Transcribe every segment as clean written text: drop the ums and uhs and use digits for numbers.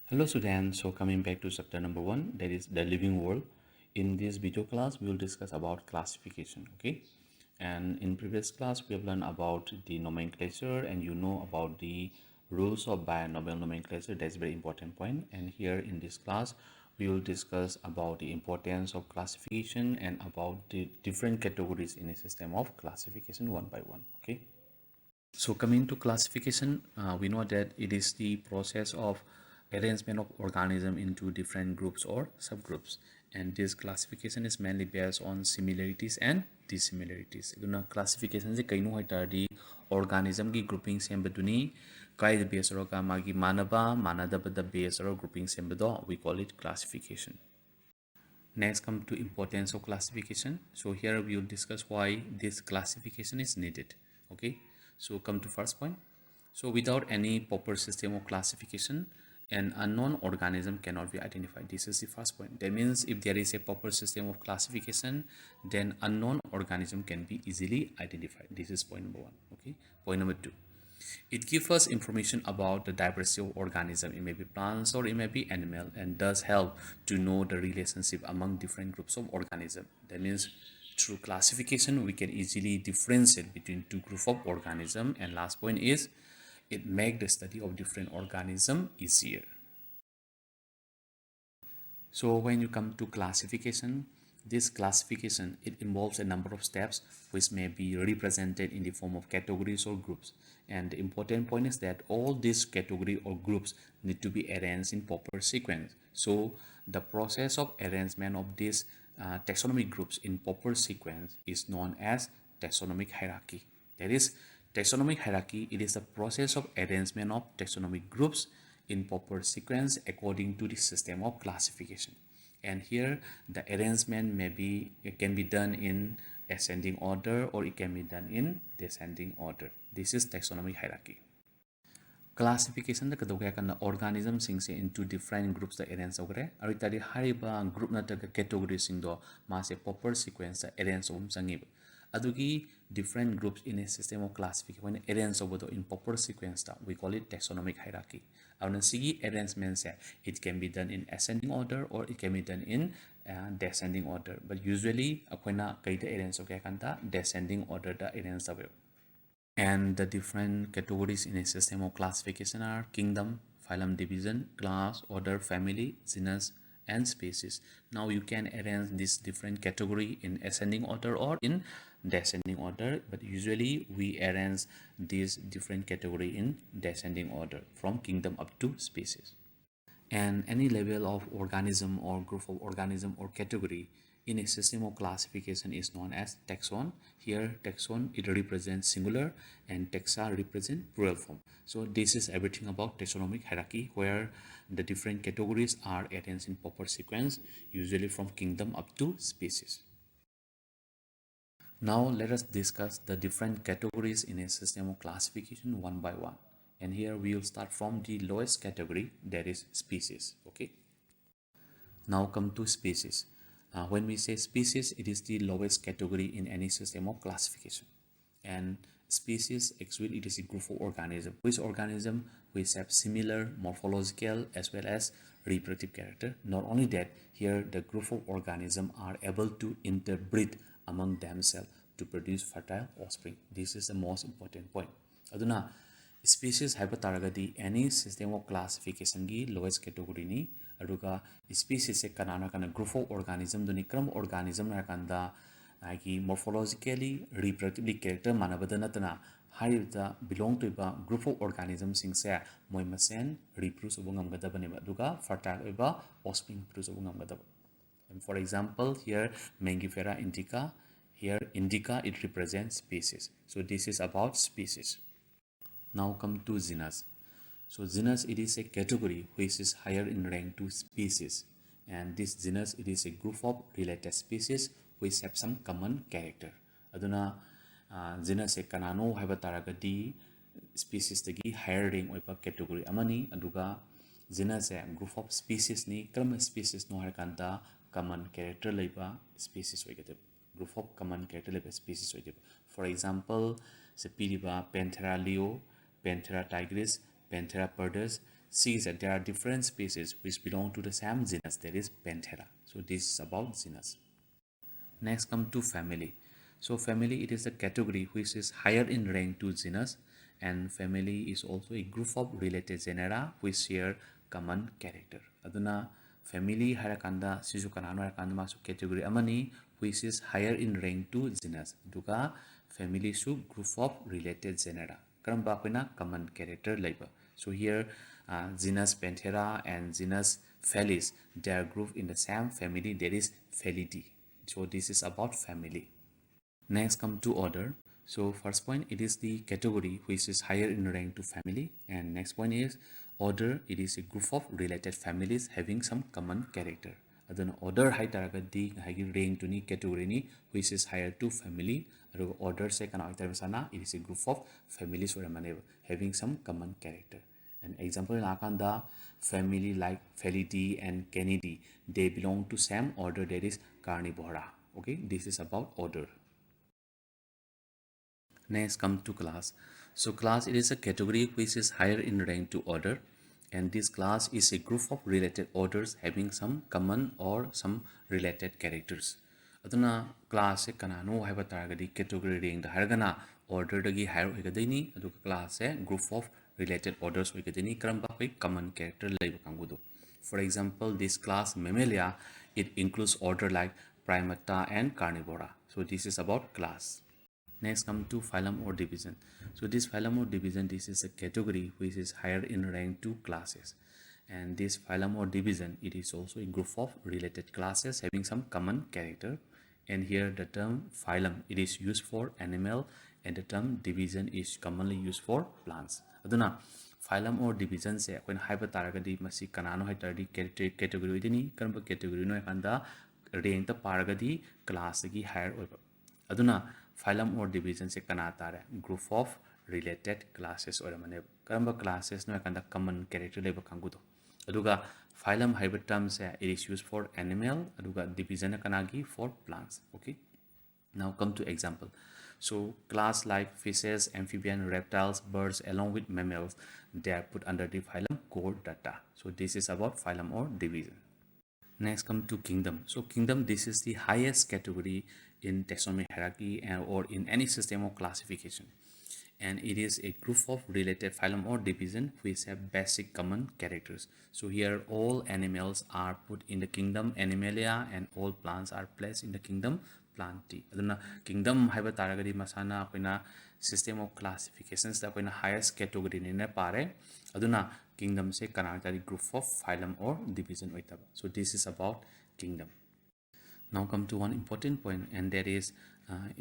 Hello students, so coming back to chapter number 1, that is the living world. In this video class we will discuss about classification. Okay, and in previous class we have learned about the nomenclature and you know about the rules of binomial nomenclature. That's a very important point. And here in this class we will discuss about the importance of classification and about the different categories in a system of classification one by one. Okay, so coming to classification, we know that it is the process of arrangement of organism into different groups or subgroups, and this classification is mainly based on similarities and dissimilarities. Iduna classification se kaino hai tardi organism ki grouping sembaduni kai base roka magi manaba manadaba da base or grouping sembado, we call it classification. Next come to importance of classification. So here we will discuss why this classification is needed. Okay, so come to first point. So without any proper system of classification, an unknown organism cannot be identified. This is the first point. That means if there is a proper system of classification, then unknown organism can be easily identified. This is point number 1. Okay, point number 2, it gives us information about the diversity of organism. It may be plants or it may be animal, and does help to know the relationship among different groups of organism. That means through classification we can easily differentiate between two groups of organism. And last point is it makes the study of different organism easier. So when you come to classification, this classification, it involves a number of steps which may be represented in the form of categories or groups. And the important point is that all these category or groups need to be arranged in proper sequence. So the process of arrangement of these taxonomic groups in proper sequence is known as taxonomic hierarchy. That is, taxonomic hierarchy, it is the process of arrangement of taxonomic groups in proper sequence according to the system of classification. And here the arrangement it can be done in ascending order or it can be done in descending order. This is taxonomic hierarchy. Classification the organism singse into different groups the arrange ogre aritari hariba group na category sing do mase proper sequence arrange sangi adugi different groups in a system of classification when arrange over in proper sequence we call it taxonomic hierarchy. Our sigi arrangement it can be done in ascending order or it can be done in descending order, but usually akoina kaida arrange okay kanta descending order da arrange away. And the different categories in a system of classification are kingdom, phylum, division, class, order, family, genus, and species. Now you can arrange this different category in ascending order or in descending order, but usually we arrange this different category in descending order from kingdom up to species. And any level of organism or group of organism or category in a system of classification is known as taxon. Here taxon, it represents singular and taxa represent plural form. So this is everything about taxonomic hierarchy, where the different categories are arranged in proper sequence, usually from kingdom up to species. Now let us discuss the different categories in a system of classification one by one. And here we will start from the lowest category, that is species. Okay, now come to species. When we say species, it is the lowest category in any system of classification. And species, actually, it is a group of organism which have similar morphological as well as reproductive character. Not only that, here the group of organism are able to interbreed among themselves to produce fertile offspring. This is the most important point. Aduna species haiba taragadi any system of classification gi lowest category ni. Aduga species se kana group of organism duni kram organism na kanda agi morphologically reproductively character manabada natana hairida belong to a group of organisms sing se moi masen reproduce obo ngamgadaba ne aduga fertile oba offspring produce obo ngamgadaba. And for example, here Mangifera indica, here indica, it represents species. So this is about species. Now come to genus. So genus, it is a category which is higher in rank to species, and this genus, it is a group of related species which have some common character. Aduna genus e kanano haiba taragadi species tagi higher rank oiba category amani. Aduga genus e group of species ni karam species no harkanta common character leiba species oigate group of common character leiba species oigate. For example, se piriba Panthera leo, Panthera tigris, Panthera perdus, see that there are different species which belong to the same genus, that is Panthera. So this is about genus. Next come to family. So family, it is a category which is higher in rank to genus, and family is also a group of related genera which share common character. Aduna family harakanda sisu kanano harakanda masu category amani which is higher in rank to genus. Duga family su group of related genera. Karamba akoina common character labor. So here genus Panthera and genus Felis, they are grouped in the same family, that is Felidae. So this is about family. Next come to order. So first point, it is the category which is higher in rank to family, and next point is order. It is a group of related families having some common character. Aduna order hai taragadi hagi rank to ni category ni which is higher to family. Adu order se kana sana, it is a group of families or having some common character. An example in Akanda, family like Felidae and Canidae, they belong to same order, that is Carnivora. Okay, this is about order. Next come to class. So class, it is a category which is higher in rank to order, and this class is a group of related orders having some common or some related characters. Aduna class se kanano haiba taragadi category rank da hargana order dagi higher hoigadini, adu class se group of related orders hoigadini karamba koi common character laiba kangudu. For example, this class Mammalia, it includes order like Primata and Carnivora. So this is about class. Next come to phylum or division. So this phylum or division, this is a category which is higher in rank to classes. And this phylum or division, it is also a group of related classes having some common character. And here the term phylum, it is used for animal, and the term division is commonly used for plants. Aduna phylum or division se when haiba taragadi masi kanano haitari category idini karamba category no ekanda rank ta paragadi class gi higher oiba. Aduna phylum or division se kana tare group of related classes or mane karamba classes no ekanda common character leba kangudo. Aduga phylum haiba term se it is used for animal, aduga division kanagi for plants. Okay, now come to example. So class like fishes, amphibian, reptiles, birds along with mammals, they are put under the phylum Chordata. So this is about phylum or division. Next come to kingdom. So kingdom, this is the highest category in taxonomy hierarchy or in any system of classification, and it is a group of related phylum or division which have basic common characters. So here all animals are put in the kingdom Animalia, and all plants are placed in the kingdom Plantae. Aduna kingdom haiba taragadi masana akoina system of classifications da akoina highest category ni na pare. Aduna kingdom se kanagari group of phylum or division oitaba. So this is about kingdom. Now come to one important point, and that is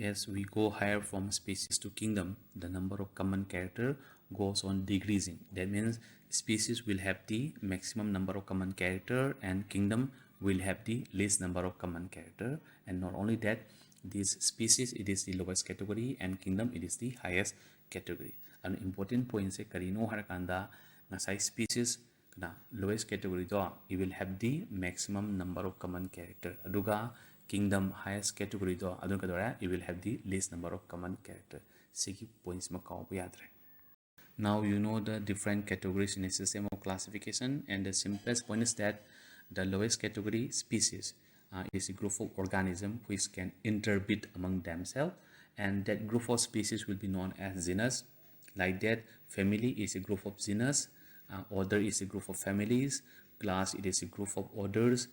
as we go higher from species to kingdom, the number of common character goes on decreasing. That means species will have the maximum number of common character, and kingdom will have the least number of common character. And not only that, this species, it is the lowest category, and kingdom, it is the highest category. An important point se karino harakanda nasai species na lowest category do, it will have the maximum number of common character. Aduga kingdom highest category do, aduga dora it will have the least number of common character. Sigi points ma kaw yadre. Now you know the different categories in a system of classification, and the simplest point is that the lowest category species is a group of organisms which can interbreed among themselves, and that group of species will be known as genus. Like that, family is a group of genus, order is a group of families, class it is a group of orders,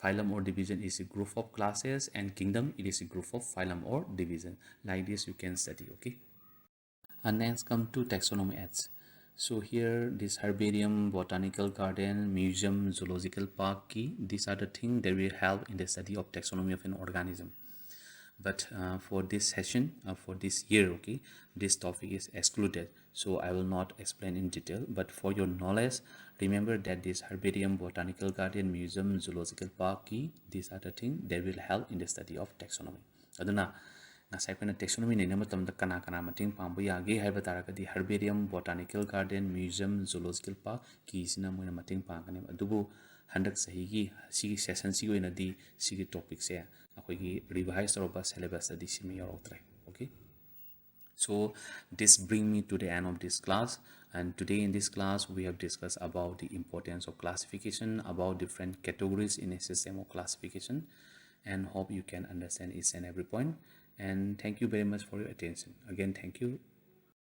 phylum or division is a group of classes, and kingdom it is a group of phylum or division. Like this you can study. Okay, and next come to taxonomy ads. So here this herbarium, botanical garden, museum, zoological park key, these are the things that will help in the study of taxonomy of an organism. But for this session, for this year, okay, this topic is excluded, so I will not explain in detail. But for your knowledge, remember that this herbarium, botanical garden, museum, zoological park key, these are the things that will help in the study of taxonomy. Aduna ngasai ko na taxonomy ne matam da kana kana mating pambu yage haiba taragadi herbarium, botanical garden, museum, zoological park ki sina moina mating pangane. Adubu handak sahigi sigi session sigi oina di sigi topic se akoigi revise toroba syllabus da di simi yoroktre. Okay, So this brings me to the end of this class, and today in this class we have discussed about the importance of classification, about different categories in a system of classification, and hope you can understand each and every point. And thank you very much for your attention. Again, thank you.